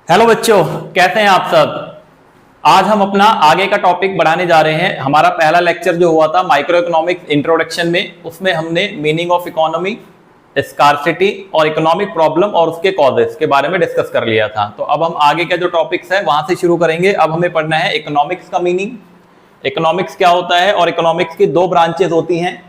Hello बच्चों, कैसे हैं आप सब। आज हम अपना आगे का टॉपिक बढ़ाने जा रहे हैं। हमारा पहला लेक्चर जो हुआ था माइक्रो इकोनॉमिक्स इंट्रोडक्शन में, उसमें हमने मीनिंग ऑफ इकोनॉमी, स्कार्सिटी और इकोनॉमिक प्रॉब्लम और उसके कॉजेस के बारे में डिस्कस कर लिया था। तो अब हम आगे का जो टॉपिक्स है वहां से शुरू करेंगे। अब हमें पढ़ना है इकोनॉमिक्स का मीनिंग, इकोनॉमिक्स क्या होता है। और इकोनॉमिक्स की दो ब्रांचेस होती हैं,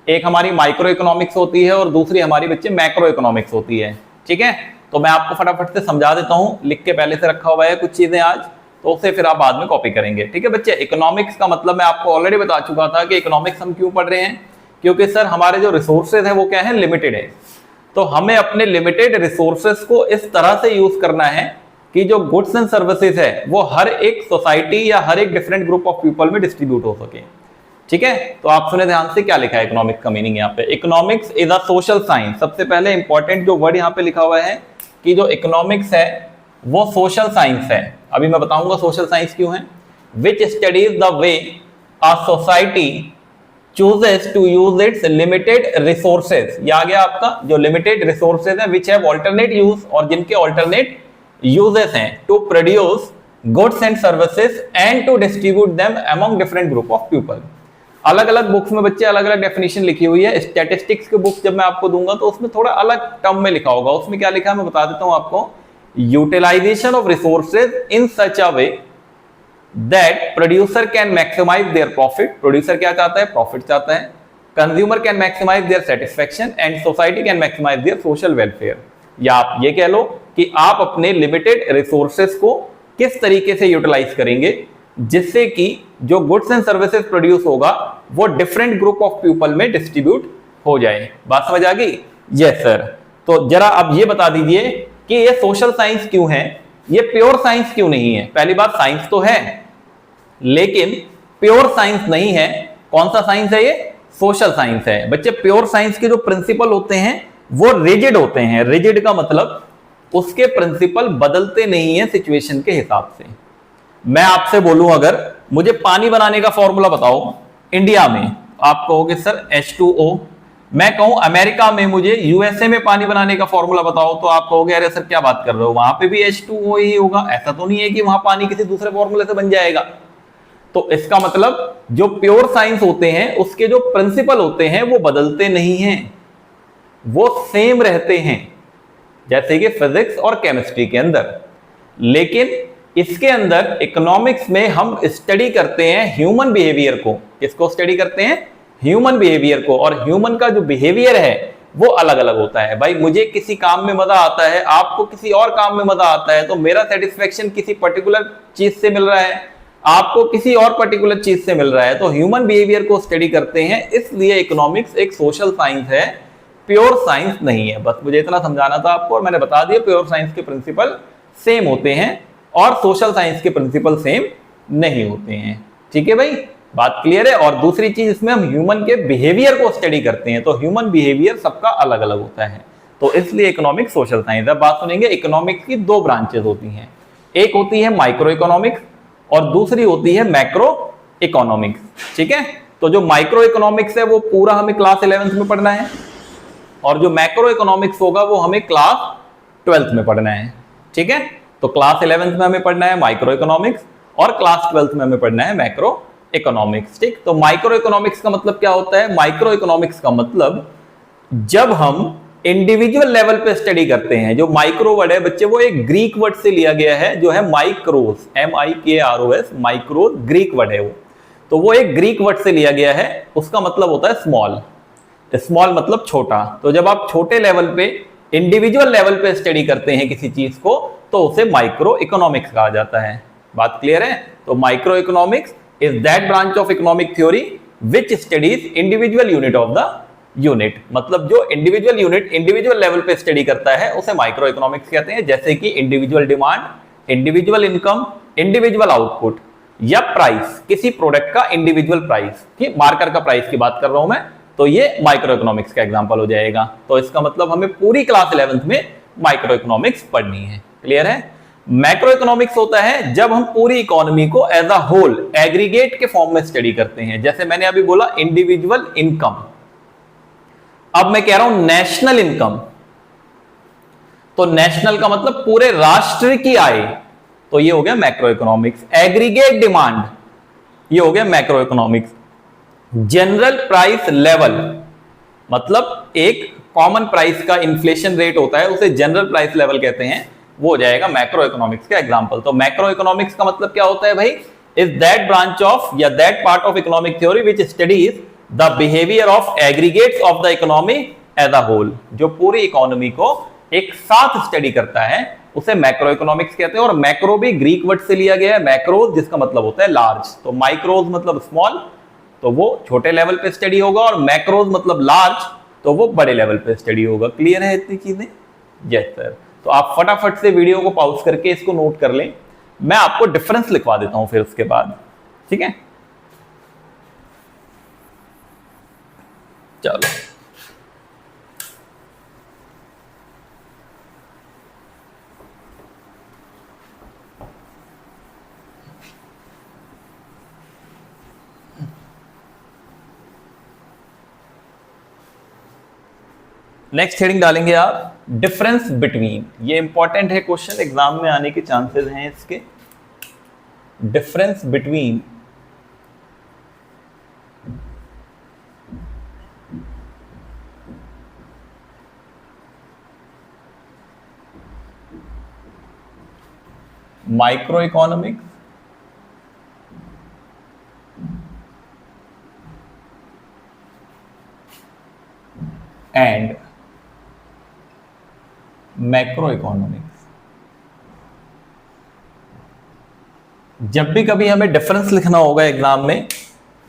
एक हमारी माइक्रो इकोनॉमिक्स होती है और दूसरी हमारी बच्चे मैक्रो इकोनॉमिक्स होती है। ठीक है, तो मैं आपको फटाफट से समझा देता हूं, लिख के पहले से रखा हुआ है कुछ चीजें आज, तो उसे फिर आप बाद में कॉपी करेंगे। ठीक है बच्चे, इकोनॉमिक्स का मतलब मैं आपको ऑलरेडी बता चुका था कि इकोनॉमिक्स हम क्यों पढ़ रहे हैं, क्योंकि सर हमारे जो रिसोर्सेज है वो क्या है, लिमिटेड है। तो हमें अपने लिमिटेड रिसोर्सेज को इस तरह से यूज करना है कि जो गुड्स एंड सर्विसेज है वो हर एक सोसाइटी या हर एक डिफरेंट ग्रुप ऑफ पीपल में डिस्ट्रीब्यूट हो सके। ठीक है, तो आप सुने ध्यान से क्या लिखा है इकोनॉमिक्स का मीनिंग यहाँ पे। Economics is a social science. सबसे पहले इंपॉर्टेंट जो वर्ड यहाँ पे लिखा हुआ है कि जो इकोनॉमिक्स है वो सोशल साइंस है। अभी मैं बताऊंगा सोशल साइंस क्यों है। Which studies the way a society chooses to use its limited resources. ये आ गया आपका जो लिमिटेड रिसोर्सेज है, विच हैव ऑल्टरनेट यूज, और जिनके ऑल्टरनेट यूजेस हैं, to produce goods and services and to distribute them among different group of people. अलग अलग बुक्स में बच्चे अलग अलग डेफिनेशन लिखी हुई है। स्टैटिस्टिक्स के बुक जब मैं आपको दूंगा तो उसमें थोड़ा अलग टर्म में लिखा होगा। उसमें क्या लिखा है मैं बता देता हूं आपको। Utilisation of resources in such a way that producer can maximise their profit. Producer क्या चाहता है, प्रॉफिट चाहता है। Consumer can maximise their satisfaction and society can maximise their social welfare. या आप ये कह लो कि आप अपने लिमिटेड रिसोर्सेज को किस तरीके से यूटिलाइज करेंगे जिससे कि जो गुड्स एंड सर्विसेज प्रोड्यूस होगा वो डिफरेंट ग्रुप ऑफ पीपल में डिस्ट्रीब्यूट हो जाए। बात समझ आ गई? Yes sir. तो जरा अब ये बता दीजिए कि ये सोशल साइंस क्यों है, ये प्योर साइंस क्यों नहीं है। पहली बात, साइंस तो है लेकिन प्योर साइंस नहीं है। कौन सा साइंस है ये? सोशल साइंस है। बच्चे प्योर साइंस के जो प्रिंसिपल होते हैं वो रिजिड होते हैं। रिजिड का मतलब उसके प्रिंसिपल बदलते नहीं है सिचुएशन के हिसाब से। मैं आपसे बोलूं अगर मुझे पानी बनाने का फॉर्मूला बताओ इंडिया में, आप कहोगे सर H2O। मैं कहूं अमेरिका में मुझे यूएसए में पानी बनाने का फॉर्मूला बताओ तो आप कहोगे अरे सर क्या बात कर रहे हो, वहां पे भी H2O ही होगा। ऐसा तो नहीं है कि वहां पानी किसी दूसरे फॉर्मूले से बन जाएगा। तो इसका मतलब जो प्योर साइंस होते हैं उसके जो प्रिंसिपल होते हैं वो बदलते नहीं हैं, वो सेम रहते हैं, जैसे कि फिजिक्स और केमिस्ट्री के अंदर। लेकिन इसके अंदर इकोनॉमिक्स में हम स्टडी करते हैं ह्यूमन बिहेवियर को। किसको स्टडी करते हैं? ह्यूमन बिहेवियर को। और ह्यूमन का जो बिहेवियर है वो अलग अलग होता है। भाई मुझे किसी काम में मजा आता है, आपको किसी और काम में मजा आता है, तो मेरा सेटिस्फेक्शन किसी पर्टिकुलर चीज से मिल रहा है, आपको किसी और पर्टिकुलर चीज से मिल रहा है। तो ह्यूमन बिहेवियर को स्टडी करते हैं, इसलिए इकोनॉमिक्स एक सोशल साइंस है, प्योर साइंस नहीं है। बस मुझे इतना समझाना था आपको और मैंने बता दिया प्योर साइंस के प्रिंसिपल सेम होते हैं और सोशल साइंस के प्रिंसिपल सेम नहीं होते हैं। ठीक है भाई, बात क्लियर है। और दूसरी चीज, इसमें हम ह्यूमन के बिहेवियर को स्टडी करते हैं, तो ह्यूमन बिहेवियर सबका अलग अलग होता है, तो इसलिए इकोनॉमिक्स सोशल साइंस। अब बात सुनेंगे, इकोनॉमिक्स की दो ब्रांचेस होती हैं, एक होती है माइक्रो इकोनॉमिक्स और दूसरी होती है मैक्रो इकोनॉमिक्स। ठीक है, तो जो माइक्रो इकोनॉमिक्स है वो पूरा हमें क्लास 11th में पढ़ना है और जो मैक्रो इकोनॉमिक्स होगा वो हमें क्लास 12th में पढ़ना है। ठीक है, तो क्लास 11th में हमें पढ़ना है माइक्रो इकोनॉमिक्स और क्लास 12th में हमें पढ़ना है मैक्रो इकोनॉमिक्स। ठीक, तो माइक्रो इकोनॉमिक्स का मतलब क्या होता है? माइक्रो इकोनॉमिक्स का मतलब जब हम इंडिविजुअल लेवल पे स्टडी करते हैं। जो माइक्रो वर्ड है बच्चे वो एक ग्रीक वर्ड से लिया गया है जो है माइक्रोस, MIKROS, माइक्रो ग्रीक वर्ड है वो। तो वो एक ग्रीक वर्ड से लिया गया है, उसका मतलब होता है स्मॉल। स्मॉल मतलब छोटा। तो जब आप छोटे लेवल पे इंडिविजुअल लेवल पे स्टडी करते हैं किसी चीज को तो उसे माइक्रो इकोनॉमिक्स कहा जाता है। बात क्लियर है? तो micro economics is that branch of economic theory which studies individual unit of the unit. मतलब जो इंडिविजुअल यूनिट इंडिविजुअल लेवल पे स्टडी करता है उसे माइक्रो इकोनॉमिक्स कहते हैं। जैसे कि individual demand, individual income, individual output या प्राइस, किसी प्रोडक्ट का इंडिविजुअल प्राइस, की मार्कर का प्राइस की बात कर रहा हूं मैं, तो ये माइक्रो इकोनॉमिक्स का एग्जांपल हो जाएगा। तो इसका मतलब हमें पूरी क्लास 11th में माइक्रो इकोनॉमिक्स पढ़नी है। क्लियर है? मैक्रो इकोनॉमिक्स होता है जब हम पूरी इकोनॉमी को एज अ होल एग्रीगेट के फॉर्म में स्टडी करते हैं। जैसे मैंने अभी बोला इंडिविजुअल इनकम, अब मैं कह रहा हूं नेशनल इनकम। तो नेशनल का मतलब पूरे राष्ट्र की आय, तो ये हो गया मैक्रो इकोनॉमिक्स। एग्रीगेट डिमांड, ये हो गया macro economics. General price level, मतलब एक कॉमन प्राइस का इन्फ्लेशन रेट होता है, उसे जनरल प्राइस लेवल कहते हैं, वो हो जाएगा मैक्रो इकोनॉमिक्स का एग्जांपल। तो मैक्रो इकोनॉमिक्स का मतलब क्या होता है भाई? इज दैट ब्रांच ऑफ या that part of economic theory which studies the behaviour of aggregates of the economy as a whole, जो पूरी इकोनॉमी को एक साथ स्टडी करता है, उसे मैक्रो इकोनॉमिक्स कहते हैं। और मैक्रो भी ग्रीक वर्ड से लिया गया है, मैक्रोज जिसका मतलब होता है लार्ज, तो माइक्रोज मतलब स्मॉल, तो वो छोटे लेवल पे स्टडी होगा, और मैक्रोज मतलब लार्ज, तो वो बड़े लेवल पे स्टडी होगा। क्लियर है इतनी चीजें? Yes sir. तो आप फटाफट से वीडियो को पॉज करके इसको नोट कर लें, मैं आपको डिफरेंस लिखवा देता हूं फिर उसके बाद, ठीक है? चलो नेक्स्ट हेडिंग डालेंगे आप, डिफरेंस बिटवीन। ये इंपॉर्टेंट है, क्वेश्चन एग्जाम में आने के चांसेस हैं इसके। Difference between micro economics and macro economics. जब भी कभी हमें डिफरेंस लिखना होगा एग्जाम में,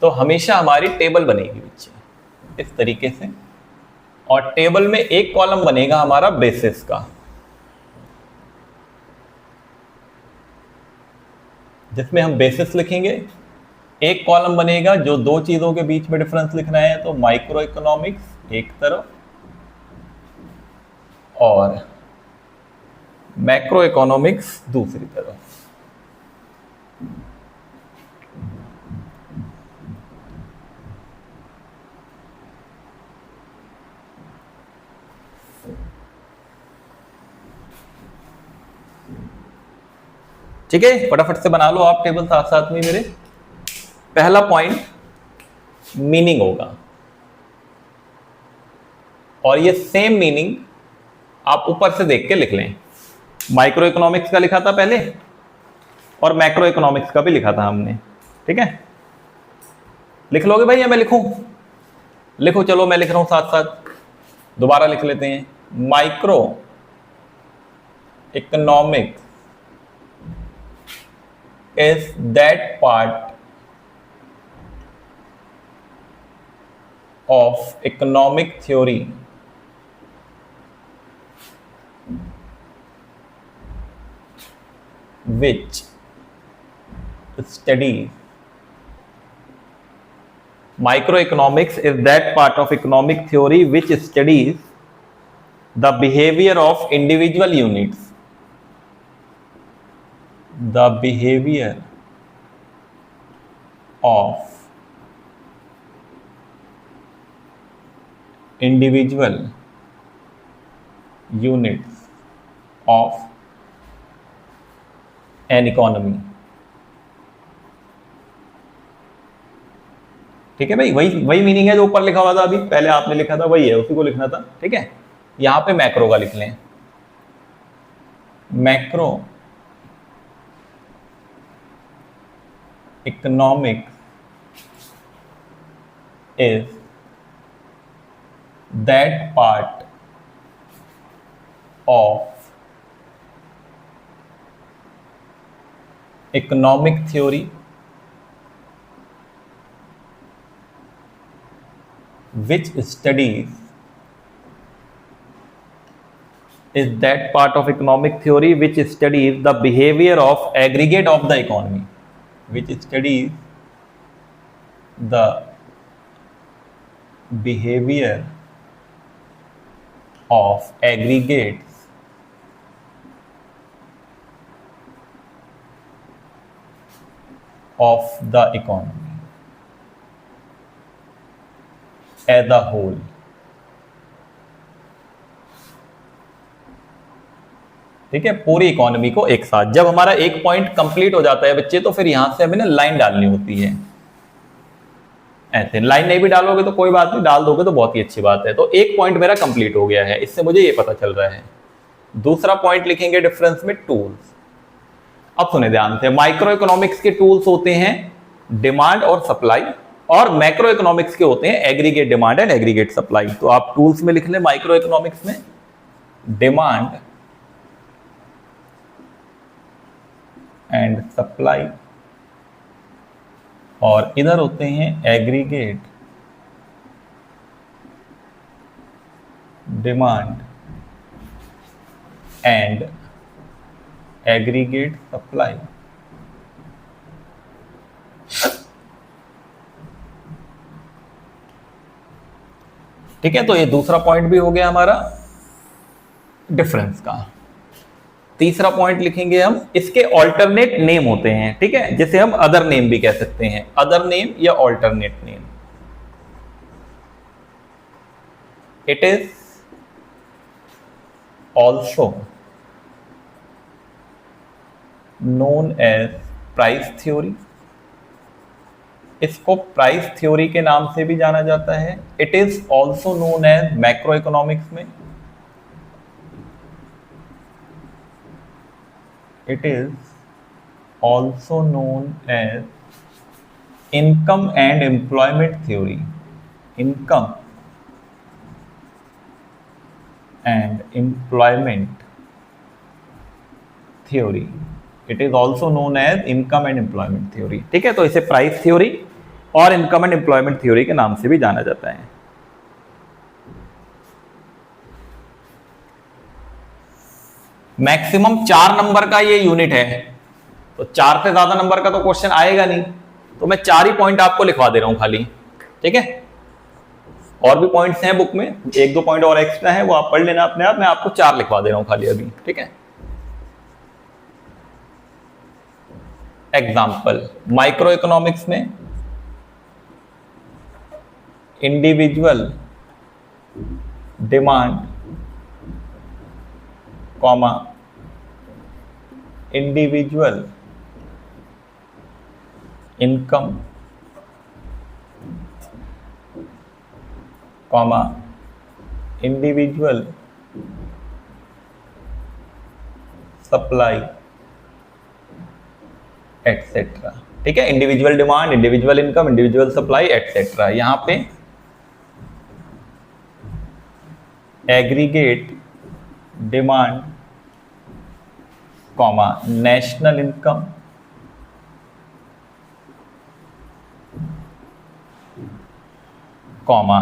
तो हमेशा हमारी टेबल बनेगी बच्चे इस तरीके से, और टेबल में एक कॉलम बनेगा हमारा बेसिस का, जिसमें हम बेसिस लिखेंगे। एक कॉलम बनेगा जो दो चीजों के बीच में डिफरेंस लिखना है, तो माइक्रो इकोनॉमिक्स एक तरफ और मैक्रो इकोनॉमिक्स दूसरी तरफ। ठीक है, फटाफट से बना लो आप टेबल साथ साथ में मेरे। पहला पॉइंट मीनिंग होगा, और ये सेम मीनिंग आप ऊपर से देख के लिख लें। माइक्रो इकोनॉमिक्स का लिखा था पहले, और मैक्रो इकोनॉमिक्स का भी लिखा था हमने, ठीक है? लिख लोगे भाई या मैं लिखूं? लिखो, चलो मैं लिख रहा हूं साथ साथ, दोबारा लिख लेते हैं। Micro economics is that part of economic theory which studies microeconomics is that part of economic theory which studies the behavior of individual units, the behavior of individual units of an economy। ठीक है भाई, वही meaning है जो ऊपर लिखा हुआ था, अभी पहले आपने लिखा था वही है, उसी को लिखना था, ठीक है? यहां पे मैक्रो का लिख लें। Macro economics is that part of economic theory which studies is that part of economic theory which studies the behavior of aggregate of the economy, which studies the behavior of aggregates of the economy as a whole। ठीक है, पूरी economy को एक साथ। जब हमारा एक point complete हो जाता है बच्चे, तो फिर यहां से हमें ना लाइन डालनी होती है। ऐसे लाइन नहीं भी डालोगे तो कोई बात नहीं, डाल दोगे तो बहुत ही अच्छी बात है। तो एक पॉइंट मेरा कंप्लीट हो गया है, इससे मुझे ये पता चल रहा है। दूसरा पॉइंट लिखेंगे डिफरेंस में टूल्स। अब सुने ध्यान से, माइक्रो इकोनॉमिक्स के टूल्स होते हैं डिमांड और सप्लाई, और मैक्रो इकोनॉमिक्स के होते हैं aggregate demand and aggregate supply. तो आप टूल्स में लिख लें माइक्रो इकोनॉमिक्स में डिमांड एंड सप्लाई, और इधर होते हैं aggregate demand and aggregate supply. ठीक है, तो ये दूसरा पॉइंट भी हो गया हमारा डिफरेंस का। तीसरा पॉइंट लिखेंगे हम, इसके ऑल्टरनेट नेम होते हैं, ठीक है, जिसे हम अदर नेम भी कह सकते हैं, अदर नेम या alternate name. It is also known as price theory, इसको प्राइस थ्योरी के नाम से भी जाना जाता है। It is also known as macroeconomics में it is also known as income and employment theory, income and employment theory, it is also known as income and employment theory। ठीक है, तो इसे प्राइस थ्योरी और income and employment theory के नाम से भी जाना जाता है। मैक्सिमम 4 नंबर का ये यूनिट है, तो 4 से ज्यादा नंबर का तो क्वेश्चन आएगा नहीं, तो मैं 4 ही पॉइंट आपको लिखवा दे रहा हूं खाली। ठीक है, और भी पॉइंट्स हैं बुक में, 1-2 पॉइंट और एक्स्ट्रा है, वो आप पढ़ लेना अपने आप। मैं आपको 4 लिखवा दे रहा हूं खाली अभी। ठीक है, एग्जाम्पल, माइक्रो इकोनॉमिक्स में individual demand comma individual income comma individual supply etcetera. ठीक है, individual demand, individual income, individual supply etcetera. यहां पे aggregate demand comma national income comma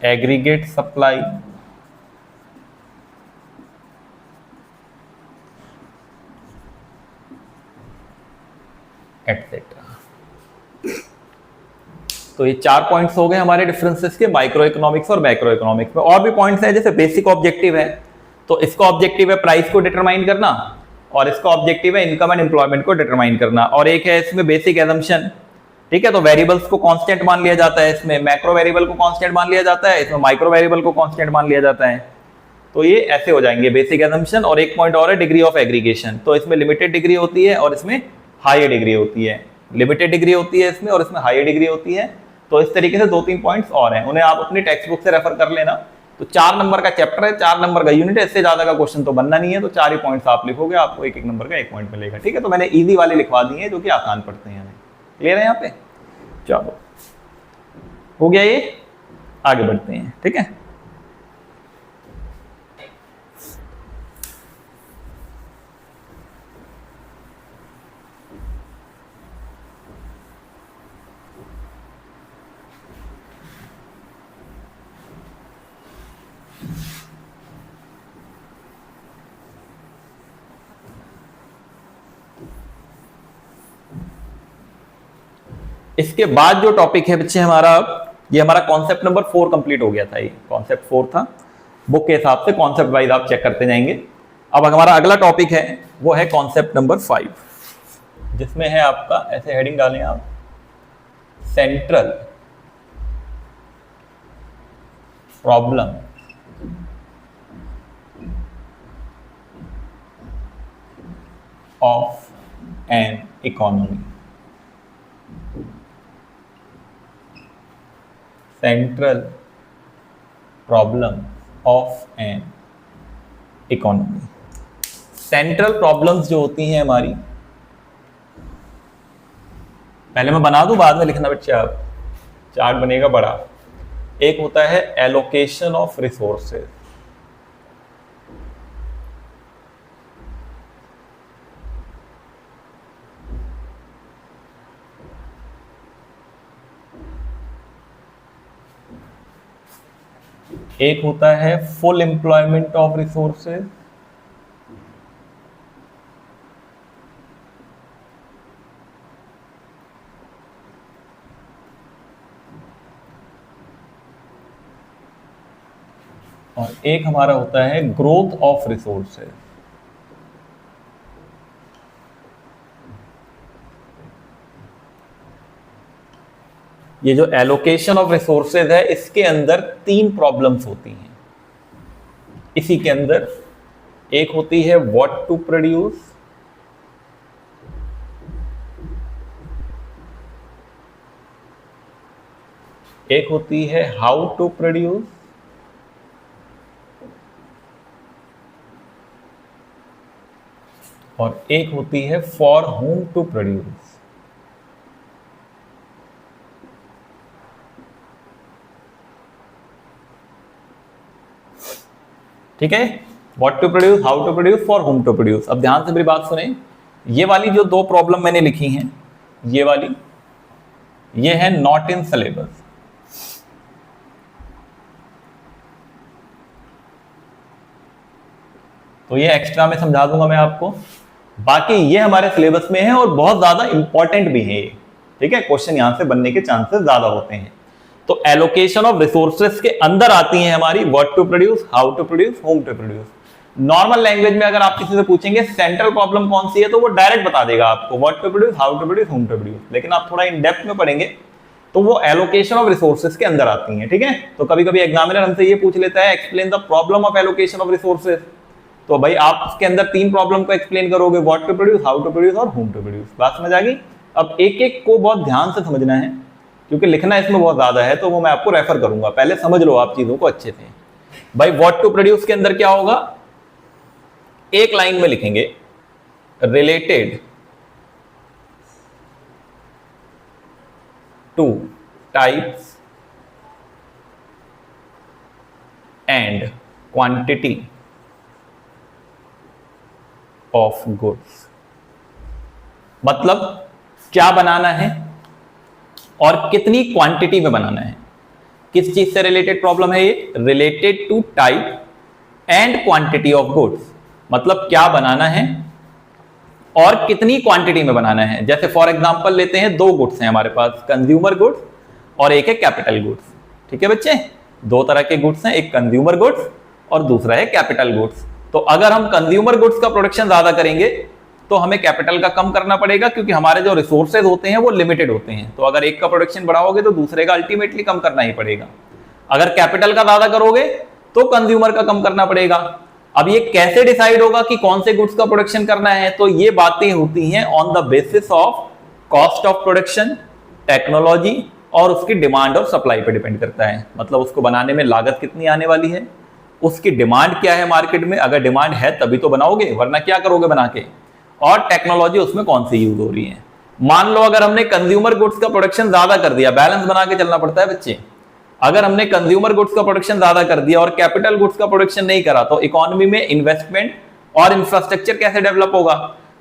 aggregate supply etcetera. तो ये 4 पॉइंट्स हो गए हमारे डिफरेंसेस के माइक्रो इकोनॉमिक्स और मैक्रो इकोनॉमिक्स में। और भी पॉइंट्स हैं, जैसे बेसिक ऑब्जेक्टिव है, तो इसका ऑब्जेक्टिव है प्राइस को डिटरमाइन करना, और इसका ऑब्जेक्टिव है इनकम एंड एम्प्लॉयमेंट को डिटरमाइन करना। और एक है इसमें बेसिक एजम्पशन। ठीक है, तो वेरिएबल्स को कांस्टेंट मान लिया जाता है, इसमें मैक्रो वेरिएबल को कांस्टेंट मान लिया जाता है, इसमें माइक्रो वेरिएबल को कांस्टेंट मान लिया जाता है। तो ये ऐसे हो जाएंगे बेसिक एजम्पशन। और एक पॉइंट और है डिग्री ऑफ एग्रीगेशन, तो इसमें लिमिटेड डिग्री होती है और इसमें हायर डिग्री होती है। लिमिटेड डिग्री होती है इसमें और इसमें हायर डिग्री होती है। तो इस तरीके से 2-3 पॉइंट्स और हैं, उन्हें आप अपनी टेक्स्ट बुक से रेफर कर लेना। तो 4 नंबर का चैप्टर है, 4 नंबर का यूनिट है, इससे ज्यादा का क्वेश्चन तो बनना नहीं है। तो 4 ही पॉइंट्स आप लिखोगे, आपको 1-1 नंबर का 1 पॉइंट मिलेगा। ठीक है, तो मैंने इजी वाले लिखवा दिए हैं जो कि आसान पड़ते हैं हमें। क्लियर है यहाँ पे? चलो हो गया, ये आगे बढ़ते हैं। ठीक है, इसके बाद जो टॉपिक है बच्चे हमारा, ये हमारा कॉन्सेप्ट नंबर 4 कंप्लीट हो गया था। ये कॉन्सेप्ट 4 था, बुक के हिसाब से कॉन्सेप्ट वाइज आप चेक करते जाएंगे। अब हमारा अगला टॉपिक है वो है कॉन्सेप्ट नंबर 5, जिसमें है आपका, ऐसे हेडिंग डालें आप, central problem of an economy, central problem of an economy. Central problems जो होती हैं हमारी, पहले मैं बना दूं बाद में लिखना बच्चा, आप चार्ट बनेगा बड़ा। एक होता है एलोकेशन ऑफ रिसोर्सेज, एक होता है फुल एम्प्लॉयमेंट ऑफ रिसोर्सेज, और एक हमारा होता है ग्रोथ ऑफ रिसोर्सेज। ये जो एलोकेशन ऑफ रिसोर्सेज है, इसके अंदर 3 प्रॉब्लम्स होती हैं। इसी के अंदर एक होती है व्हाट टू प्रोड्यूस, एक होती है हाउ टू प्रोड्यूस, और एक होती है फॉर whom टू प्रोड्यूस। ठीक है, what to produce, how to produce, for whom to produce. अब ध्यान से मेरी बात सुने, ये वाली जो 2 प्रॉब्लम मैंने लिखी हैं, ये वाली, ये है नॉट इन सिलेबस। तो ये एक्स्ट्रा में समझा दूंगा मैं आपको, बाकी ये हमारे सिलेबस में है और बहुत ज्यादा इंपॉर्टेंट भी है। ठीक है, क्वेश्चन यहां से बनने के चांसेस ज्यादा होते हैं। तो एलोकेशन ऑफ रिसोर्सेज के अंदर आती हैं हमारी what to produce, how to produce, whom to produce. Normal language में अगर आप किसी से पूछेंगे सेंट्रल प्रॉब्लम कौन सी है, तो वो डायरेक्ट बता देगा आपको what to produce, how to produce, whom to produce. लेकिन आप थोड़ा इन डेप्थ में पढ़ेंगे तो वो एलोकेशन ऑफ रिसोर्सेज के अंदर आती हैं। ठीक है, तो कभी कभी एग्जामिनर हमसे ये पूछ लेता है explain the problem of allocation of resources, तो भाई आप उसके अंदर 3 प्रॉब्लम को एक्सप्लेन करोगे, what to produce, how to produce और होम टू प्रोड्यूस। बात समझ आ गई? अब एक एक को बहुत ध्यान से समझना है, क्योंकि लिखना इसमें बहुत ज्यादा है, तो वो मैं आपको रेफर करूंगा। पहले समझ लो आप चीजों को अच्छे से। भाई व्हाट टू प्रोड्यूस के अंदर क्या होगा, एक लाइन में लिखेंगे related two types and quantity of goods. मतलब क्या बनाना है और कितनी क्वांटिटी में बनाना है। किस चीज से रिलेटेड प्रॉब्लम है ये, related to type and quantity of goods. मतलब क्या बनाना है और कितनी क्वांटिटी में बनाना है। जैसे फॉर एग्जांपल लेते हैं, 2 गुड्स हैं हमारे पास, कंज्यूमर गुड्स और एक है कैपिटल गुड्स। ठीक है बच्चे, 2 तरह के गुड्स हैं, एक कंज्यूमर गुड्स और दूसरा है कैपिटल गुड्स। तो अगर हम कंज्यूमर गुड्स का प्रोडक्शन ज्यादा करेंगे तो हमें कैपिटल का कम करना पड़ेगा, क्योंकि हमारे जो रिसोर्सेज होते हैं वो लिमिटेड होते हैं। तो अगर एक का प्रोडक्शन बढ़ाओगे तो दूसरे का अल्टीमेटली कम करना ही पड़ेगा। अगर कैपिटल का ज्यादा करोगे तो कंज्यूमर का कम करना पड़ेगा। अब ये कैसे डिसाइड होगा कि कौन से गुड्स का प्रोडक्शन करना है, तो ये बातें होती हैं on the basis of cost of production, technology और उसकी डिमांड और सप्लाई पे डिपेंड करता है। मतलब उसको बनाने में लागत कितनी आने वाली है, उसकी डिमांड क्या है मार्केट में, अगर डिमांड है तभी तो बनाओगे, वरना क्या करोगे बना के, और टेक्नोलॉजी उसमें कौन सी यूज हो रही है। मान लो अगर हमने कंज्यूमर गुड्स का प्रोडक्शन ज्यादा कर दिया, बैलेंस बना के चलना पड़ता है बच्चे। अगर हमने कंज्यूमर गुड्स का प्रोडक्शन ज्यादा कर दिया और कैपिटल गुड्स का प्रोडक्शन नहीं करा, तो इकोनॉमी में इन्वेस्टमेंट और इंफ्रास्ट्रक्चर कैसे डेवलप होगा।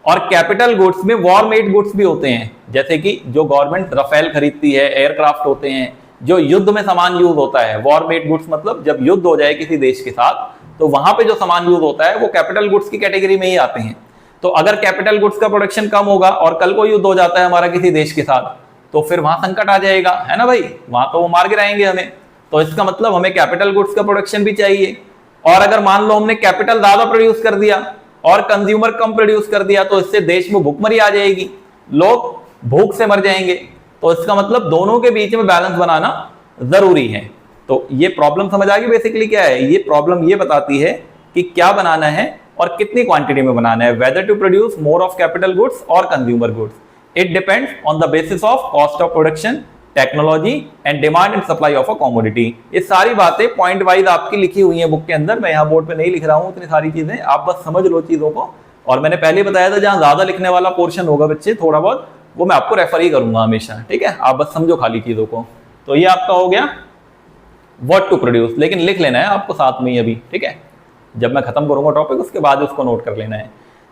और कैपिटल गुड्स में वॉर मेड गुड्स भी होते हैं, जैसे कि जो गवर्नमेंट रफेल खरीदती है, एयरक्राफ्ट होते हैं, जो युद्ध में सामान यूज होता है। वॉर मेड गुड्स मतलब जब युद्ध हो जाए किसी देश के साथ, तो वहां पे जो सामान यूज होता है वो कैपिटल गुड्स की कैटेगरी में ही आते हैं। तो अगर कैपिटल गुड्स का प्रोडक्शन कम होगा और कल को युद्ध हो जाता है हमारा किसी देश के साथ, तो फिर वहां संकट आ जाएगा, है ना भाई, वहां तो वो मार गिराएंगे हमें। तो इसका मतलब हमें कैपिटल गुड्स का प्रोडक्शन भी चाहिए। और अगर मान लो हमने कैपिटल ज्यादा प्रोड्यूस कर दिया और कंज्यूमर कम प्रोड्यूस कर दिया, तो इससे देश में भूखमरी आ जाएगी, लोग भूख से मर जाएंगे। तो इसका मतलब दोनों के बीच में बैलेंस बनाना जरूरी है। तो ये प्रॉब्लम समझ आ गई बेसिकली क्या है। ये प्रॉब्लम ये बताती है कि क्या बनाना है और कितनी क्वांटिटी में बनाना है, whether to produce more of capital goods और consumer goods, it depends on the basis of cost of production, technology and demand and supply of a commodity. ये सारी बातें पॉइंट वाइज आपकी लिखी हुई है बुक के अंदर, मैं यहाँ बोर्ड पे नहीं लिख रहा हूँ इतनी सारी चीजें, आप बस समझ लो चीजों को। और मैंने पहले ही बताया था जहां ज्यादा लिखने वाला पोर्शन होगा बच्चे थोड़ा बहुत, वो मैं आपको रेफर ही करूंगा हमेशा, ठीक है, आप बस समझो खाली चीजों को। तो ये आपका हो गया व्हाट टू प्रोड्यूस, लेकिन लिख लेना है आपको साथ में ही अभी, ठीक है, जब मैं खत्म करूंगा टॉपिक उसके बाद उसको नोट कर लेना है।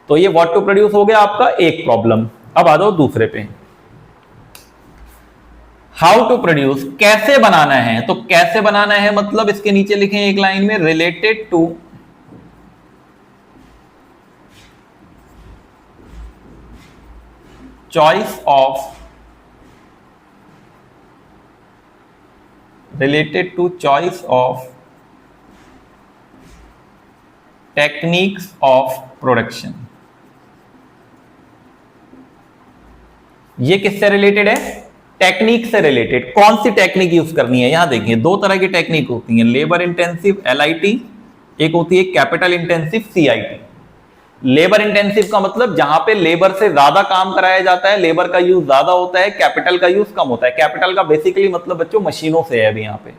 तो ये व्हाट टू प्रोड्यूस हो गया आपका एक प्रॉब्लम। अब आ जाओ दूसरे पे, हाउ टू प्रोड्यूस, कैसे बनाना है। तो कैसे बनाना है मतलब इसके नीचे लिखें एक लाइन में, related to choice of, related to choice of techniques of production. ये किससे रिलेटेड है, टेक्निक से रिलेटेड। कौन सी टेक्निक यूज करनी है, यहां देखिए दो तरह की टेक्निक होती है, लेबर इंटेंसिव LIT, एक होती है capital intensive CIT। Labour intensive का मतलब जहां पे लेबर से ज्यादा काम कराया जाता है, लेबर का यूज ज्यादा होता है, कैपिटल का यूज कम होता है। कैपिटल का बेसिकली मतलब बच्चों मशीनों से है अभी यहाँ पे,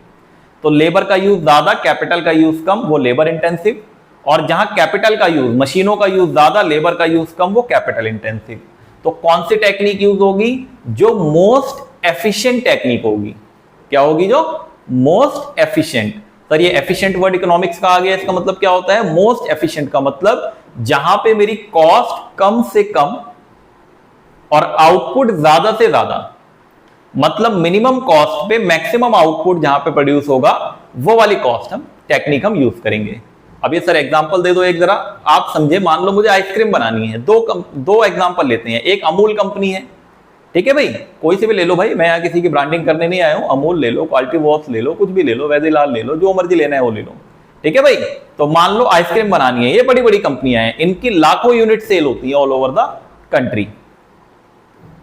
तो लेबर का यूज ज्यादा, कैपिटल का यूज कम, वो लेबर इंटेंसिव। और जहां कैपिटल का यूज, मशीनों का यूज ज्यादा, लेबर का यूज कम, वो कैपिटल इंटेंसिव। तो कौन सी टेक्निक यूज होगी, जो मोस्ट एफिशिएंट टेक्निक होगी। क्या होगी, जो मोस्ट एफिशिएंट। सर ये एफिशिएंट वर्ड इकोनॉमिक्स का आ गया, इसका मतलब क्या होता है, मोस्ट एफिशिएंट का मतलब जहां पे मेरी कॉस्ट कम से कम और आउटपुट ज्यादा से ज्यादा, मतलब मिनिमम कॉस्ट पे मैक्सिमम आउटपुट जहां पे प्रोड्यूस होगा, वो वाली कॉस्ट हम टेक्निक हम यूज करेंगे। अब ये सर एग्जांपल दे दो एक जरा, आप समझे। मान लो मुझे आइसक्रीम बनानी है, दो एग्जांपल लेते हैं। एक अमूल कंपनी है, ठीक है भाई, कोई से भी ले लो भाई, मैं यहाँ किसी की ब्रांडिंग करने नहीं आया हूं, अमूल ले लो, क्वालिटी वॉश ले लो, कुछ भी ले लो, वैद्यलाल ले लो, जो मर्जी लेना है वो ले लो, ठीक है भाई। तो मान लो आइसक्रीम बनानी है, ये बड़ी बड़ी कंपनियां हैं, इनकी लाखों यूनिट सेल होती है ऑल ओवर द कंट्री।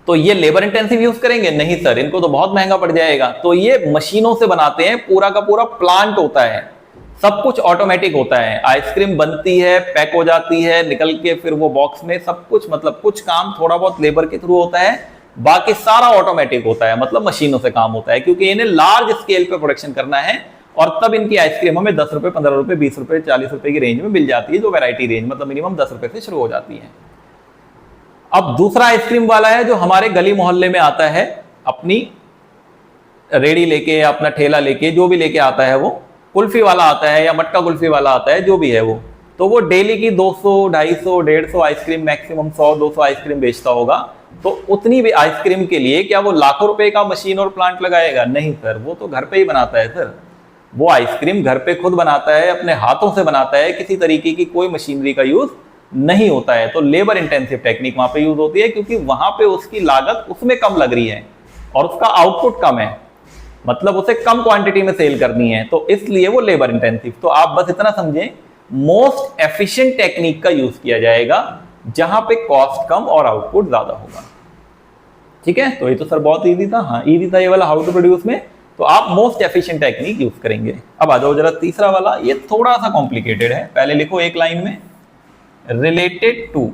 तो ये लेबर इंटेंसिव यूज करेंगे, नहीं सर, इनको तो बहुत महंगा पड़ जाएगा। तो ये मशीनों से बनाते हैं, पूरा का पूरा प्लांट होता है, सब कुछ ऑटोमेटिक होता है। आइसक्रीम बनती है, पैक हो जाती है, निकल के फिर वो बॉक्स में, सब कुछ, मतलब कुछ काम थोड़ा बहुत लेबर के थ्रू होता है, बाकी सारा ऑटोमेटिक होता है, मतलब मशीनों से काम होता है, क्योंकि इन्हें लार्ज स्केल पे प्रोडक्शन करना है। और तब इनकी आइसक्रीम हमें 10 रुपए, 15 रुपए, 20 रुपए, 40 रुपए की रेंज में मिल जाती है, जो वैरायटी रेंज, मतलब मिनिमम 10 रुपए से शुरू हो जाती है। अब दूसरा आइसक्रीम वाला है जो हमारे गली मोहल्ले में आता है, अपनी रेडी लेके, अपना ठेला लेके, जो भी लेके आता है, वो कुल्फी वाला आता है या मटका कुल्फी वाला आता है, जो भी है वो, तो वो डेली की 200, 250, 150 आइसक्रीम, मैक्सिमम 100, 200 आइसक्रीम बेचता होगा। तो उतनी भी आइसक्रीम के लिए क्या वो लाखों रुपए का मशीन और प्लांट लगाएगा? नहीं सर, वो तो घर पे ही बनाता है सर, वो आइसक्रीम घर पे खुद बनाता है, अपने हाथों से बनाता है, किसी तरीके की कोई मशीनरी का यूज नहीं होता है। तो लेबर इंटेंसिव टेक्निक वहां पे यूज होती है, क्योंकि वहां पे उसकी लागत उसमें कम लग रही है और उसका आउटपुट कम है, मतलब उसे कम क्वांटिटी में सेल करनी है, तो इसलिए वो लेबर इंटेंसिव। तो आप बस इतना समझें, मोस्ट एफिशिएंट टेक्निक का यूज किया जाएगा जहां पे कॉस्ट कम और आउटपुट ज्यादा होगा, ठीक है। तो ये तो सर बहुत इजी था, हाँ इजी था ये वाला हाउ टू प्रोड्यूस में। तो आप मोस्ट एफिशिएंट टेक्निक यूज करेंगे। अब आ जाओ जरा तीसरा वाला, ये थोड़ा सा कॉम्प्लिकेटेड है, पहले लिखो एक लाइन में, related to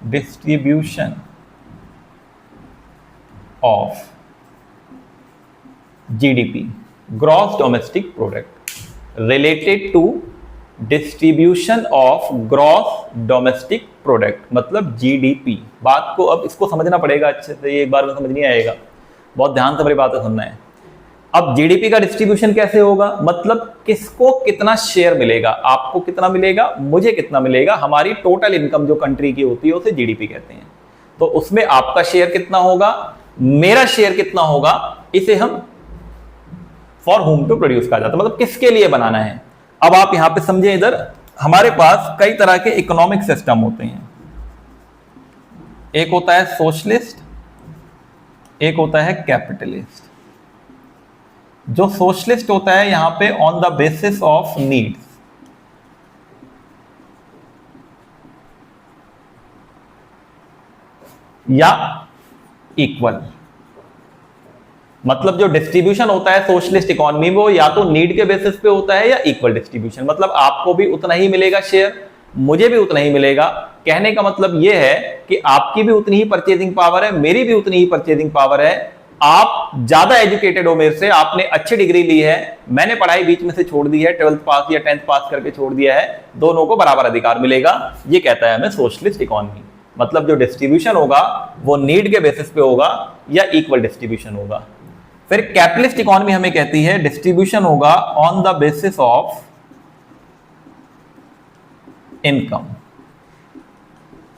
distribution of GDP, gross domestic product, related to distribution of gross domestic product, मतलब GDP। बात को अब इसको समझना पड़ेगा अच्छे से, एक बार में समझ नहीं आएगा, बहुत ध्यान से मेरी बातें सुनना है। अब GDP का डिस्ट्रीब्यूशन कैसे होगा, मतलब किसको कितना शेयर मिलेगा, आपको कितना मिलेगा, मुझे कितना मिलेगा, हमारी टोटल इनकम जो कंट्री की होती है उसे GDP कहते हैं। तो उसमें आपका शेयर कितना होगा, मेरा शेयर कितना होगा, इसे हम फॉर होम टू प्रोड्यूस कहा जाता है, मतलब किसके लिए बनाना है। अब आप यहां पे समझे, इधर हमारे पास कई तरह के इकोनॉमिक सिस्टम होते हैं, एक होता है सोशलिस्ट, एक होता है कैपिटलिस्ट। जो सोशलिस्ट होता है यहां पे on the basis of needs, या इक्वल, मतलब जो डिस्ट्रीब्यूशन होता है सोशलिस्ट इकोनॉमी में वो या तो नीड के बेसिस पे होता है या इक्वल डिस्ट्रीब्यूशन, मतलब आपको भी उतना ही मिलेगा शेयर, मुझे भी उतना ही मिलेगा। कहने का मतलब यह है कि आपकी भी उतनी ही परचेजिंग पावर है, मेरी भी उतनी ही परचेजिंग पावर है। आप ज्यादा एजुकेटेड हो मेरे से, आपने अच्छी डिग्री ली है, मैंने पढ़ाई बीच में से छोड़ दी है, 12th पास या 10th पास करके छोड़ दिया है, दोनों को बराबर अधिकार मिलेगा। ये कहता है हमें सोशलिस्ट इकोनॉमी। मतलब जो डिस्ट्रीब्यूशन होगा वो नीड के बेसिस पे होगा या इक्वल डिस्ट्रीब्यूशन होगा। फिर कैपिटलिस्ट इकोनॉमी हमें कहती है डिस्ट्रीब्यूशन होगा on the basis of income.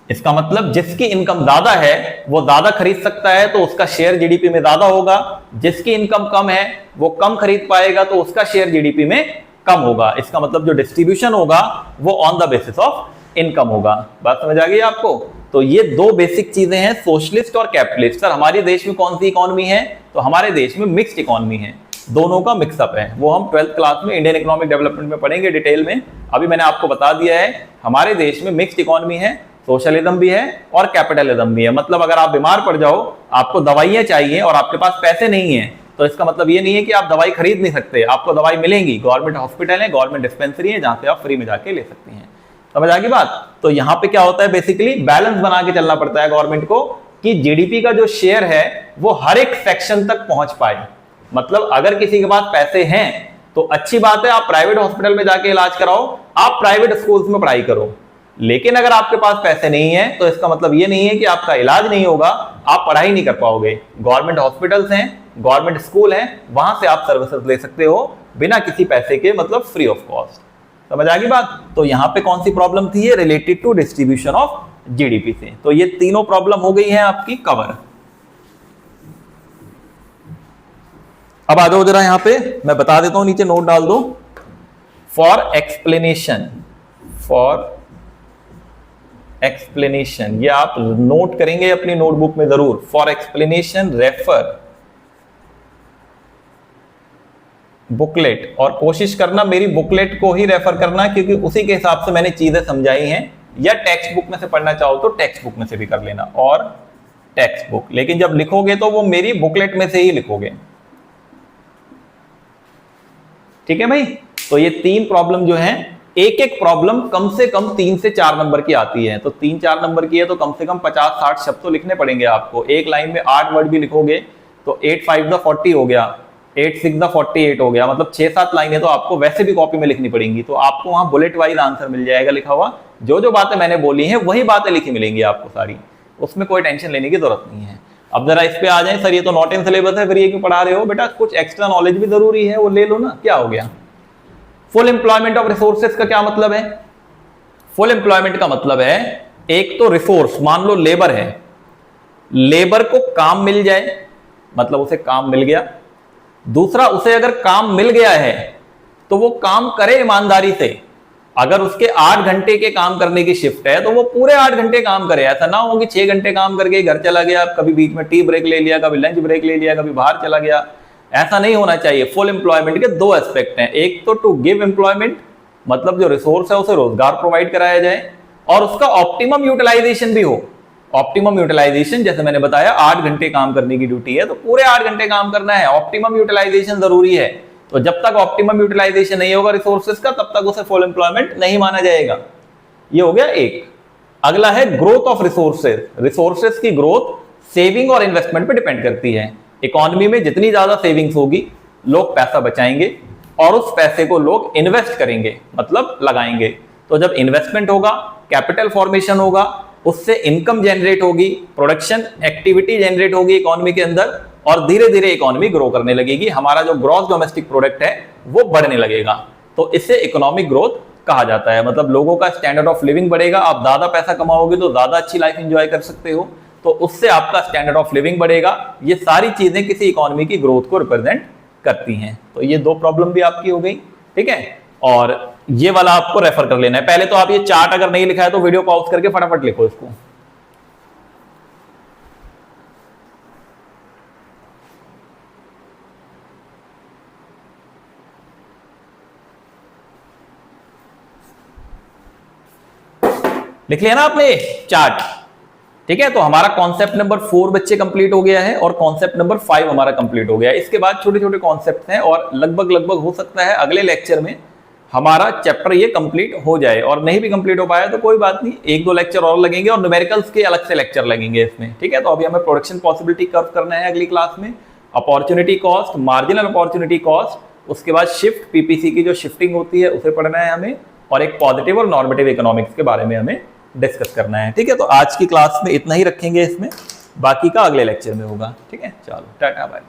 इसका मतलब जिसकी इनकम ज्यादा है वो ज्यादा खरीद सकता है तो उसका शेयर जीडीपी में ज्यादा होगा, जिसकी इनकम कम है वो कम खरीद पाएगा तो उसका शेयर जीडीपी में कम होगा। इसका मतलब जो डिस्ट्रीब्यूशन होगा वो on the basis of income होगा। बात समझ आ गई आपको? तो ये दो बेसिक चीजें हैं, सोशलिस्ट और कैपिटलिस्ट। सर हमारे देश में कौन सी इकोनॉमी है? तो हमारे देश में मिक्स्ड इकोनॉमी है, दोनों का मिक्सअप है। वो हम 12th क्लास में इंडियन इकोनॉमिक डेवलपमेंट में पढ़ेंगे डिटेल में। अभी मैंने आपको बता दिया है हमारे देश में मिक्स्ड इकोनॉमी है, सोशलिज्म भी है और कैपिटलिज्म भी है। मतलब अगर आप बीमार पड़ जाओ, आपको दवाइयां चाहिए और आपके पास पैसे नहीं है, तो इसका मतलब ये नहीं है कि आप दवाई खरीद नहीं सकते, आपको दवाई मिलेंगी। गवर्नमेंट हॉस्पिटल है, गवर्नमेंट डिस्पेंसरी है जहां से आप फ्री में जाके ले सकती हैं। समझ आ गई बात? तो यहां पे क्या होता है, बेसिकली बैलेंस बना के चलना पड़ता है गवर्नमेंट को कि जीडीपी का जो शेयर है वो हर एक सेक्शन तक पहुंच पाए। मतलब अगर किसी के पास पैसे हैं तो अच्छी बात है, आप प्राइवेट हॉस्पिटल में जाके इलाज कराओ, आप प्राइवेट स्कूल्स में पढ़ाई करो। लेकिन अगर आपके पास पैसे नहीं है तो इसका मतलब ये नहीं है कि आपका इलाज नहीं होगा, आप पढ़ाई नहीं कर पाओगे। गवर्नमेंट हॉस्पिटल्स हैं, गवर्नमेंट स्कूल हैं, वहां से आप सर्विसेज ले सकते हो बिना किसी पैसे के, मतलब फ्री ऑफ कॉस्ट। समझ आ गई बात? तो यहां पे कौन सी प्रॉब्लम थी? ये related to distribution of GDP से। तो ये तीनों प्रॉब्लम हो गई है आपकी कवर। अब आ जाओ जरा यहां पे, मैं बता देता हूं, नीचे नोट डाल दो। फॉर एक्सप्लेनेशन, फॉर एक्सप्लेनेशन, ये आप नोट करेंगे अपनी नोटबुक में जरूर। फॉर एक्सप्लेनेशन रेफर बुकलेट, और कोशिश करना मेरी बुकलेट को ही रेफर करना क्योंकि उसी के हिसाब से मैंने चीजें समझाई हैं। या टेक्स्ट बुक में से पढ़ना चाहो तो टेक्स्ट बुक में से भी कर लेना, और टेक्स्ट बुक, लेकिन जब लिखोगे तो वो मेरी बुकलेट में से ही लिखोगे। ठीक है भाई? तो ये तीन प्रॉब्लम जो हैं, एक एक प्रॉब्लम कम से कम 3 से 4 नंबर की आती है। तो 3-4 नंबर की है तो कम से कम 50-60 शब्द तो लिखने पड़ेंगे आपको। एक लाइन में 8 वर्ड भी लिखोगे तो 8×5 = 40 हो गया, 8×6 = 48 हो गया। मतलब 6-7 लाइनें तो आपको वैसे भी कॉपी में लिखनी पड़ेंगी। तो आपको वहां बुलेट वाइज आंसर मिल जाएगा लिखा हुआ। जो जो बातें मैंने बोली हैं वही बातें लिखी मिलेंगी आपको सारी, उसमें कोई टेंशन लेने की जरूरत नहीं है। अब जरा इस पे आ जाए, सर ये तो नॉट इन सिलेबस है, फिर ये क्यों पढ़ा रहे हो? बेटा कुछ एक्स्ट्रा नॉलेज भी जरूरी है, वो ले लो ना, क्या हो गया। फुल एम्प्लॉयमेंट ऑफ रिसोर्सेज का क्या मतलब है? फुल एम्प्लॉयमेंट का मतलब है एक तो रिसोर्स, मान लो लेबर है, लेबर को काम मिल जाए, मतलब उसे काम मिल गया। दूसरा, उसे अगर काम मिल गया है तो वो काम करे ईमानदारी से। अगर उसके 8 घंटे के काम करने की शिफ्ट है तो वो पूरे 8 घंटे काम करे। ऐसा ना हो कि 6 घंटे काम करके घर चला गया, कभी बीच में टी ब्रेक ले लिया, कभी लंच ब्रेक ले लिया, कभी बाहर चला गया। ऐसा नहीं होना चाहिए। फुल एम्प्लॉयमेंट के दो एस्पेक्ट हैं, एक तो टू गिव एम्प्लॉयमेंट, मतलब जो रिसोर्स है उसे रोजगार प्रोवाइड कराया जाए, और उसका ऑप्टिमम यूटिलाइजेशन भी हो। ऑप्टिमम यूटिलाइजेशन, जैसे मैंने बताया 8 घंटे काम करने की ड्यूटी है तो पूरे 8 घंटे काम करना है, ऑप्टिमम यूटिलाइजेशन जरूरी है। तो जब तक ऑप्टिमम यूटिलाइजेशन नहीं होगा रिसोर्सेज का, तब तक उसे फुल एम्प्लॉयमेंट नहीं माना जाएगा। ये हो गया एक। अगला है ग्रोथ ऑफ रिसोर्सेज। रिसोर्सेज की ग्रोथ सेविंग और इन्वेस्टमेंट पे डिपेंड करती है। इकोनॉमी में जितनी ज्यादा सेविंग्स होगी, लोग पैसा बचाएंगे और उस पैसे को लोग इन्वेस्ट करेंगे, मतलब लगाएंगे। तो जब इन्वेस्टमेंट होगा, कैपिटल फॉर्मेशन होगा, उससे इनकम जनरेट होगी, प्रोडक्शन एक्टिविटी जनरेट होगी इकोनॉमी के अंदर, और धीरे धीरे इकोनॉमी ग्रो करने लगेगी। हमारा जो ग्रॉस डोमेस्टिक प्रोडक्ट है वो बढ़ने लगेगा। तो इससे इकोनॉमिक ग्रोथ कहा जाता है। मतलब लोगों का स्टैंडर्ड ऑफ लिविंग बढ़ेगा, आप ज्यादा पैसा कमाओगे तो ज्यादा अच्छी लाइफ एंजॉय कर सकते हो, तो उससे आपका स्टैंडर्ड ऑफ लिविंग बढ़ेगा। ये सारी चीजें किसी इकोनॉमी की ग्रोथ को रिप्रेजेंट करती हैं। तो ये दो प्रॉब्लम भी आपकी हो गई, ठीक है। और ये वाला आपको रेफर कर लेना है। पहले तो आप ये चार्ट अगर नहीं लिखा है तो वीडियो पॉज करके फटाफट लिखो इसको। लिख लिया ना आपने चार्ट? ठीक है, तो हमारा कॉन्सेप्ट नंबर 4 बच्चे कंप्लीट हो गया है और कॉन्सेप्ट नंबर 5 हमारा कंप्लीट हो गया है। इसके बाद छोटे छोटे कॉन्सेप्ट हैं और लगभग हो सकता है अगले लेक्चर में हमारा चैप्टर ये कंप्लीट हो जाए, और नहीं भी कंप्लीट हो पाया तो कोई बात नहीं, 1-2 लेक्चर और लगेंगे और न्यूमेरिकल्स के अलग से लेक्चर लगेंगे इसमें। ठीक है, तो अभी हमें प्रोडक्शन पॉसिबिलिटी कर्व करना है अगली क्लास में, opportunity cost, marginal opportunity cost, उसके बाद शिफ्ट, पीपीसी की जो शिफ्टिंग होती है उसे पढ़ना है हमें, और एक पॉजिटिव और नॉर्मेटिव इकोनॉमिक्स के बारे में हमें डिस्कस करना है। ठीक है, तो आज की क्लास में इतना ही रखेंगे, इसमें बाकी का अगले लेक्चर में होगा। ठीक है, चलो टाटा बाय।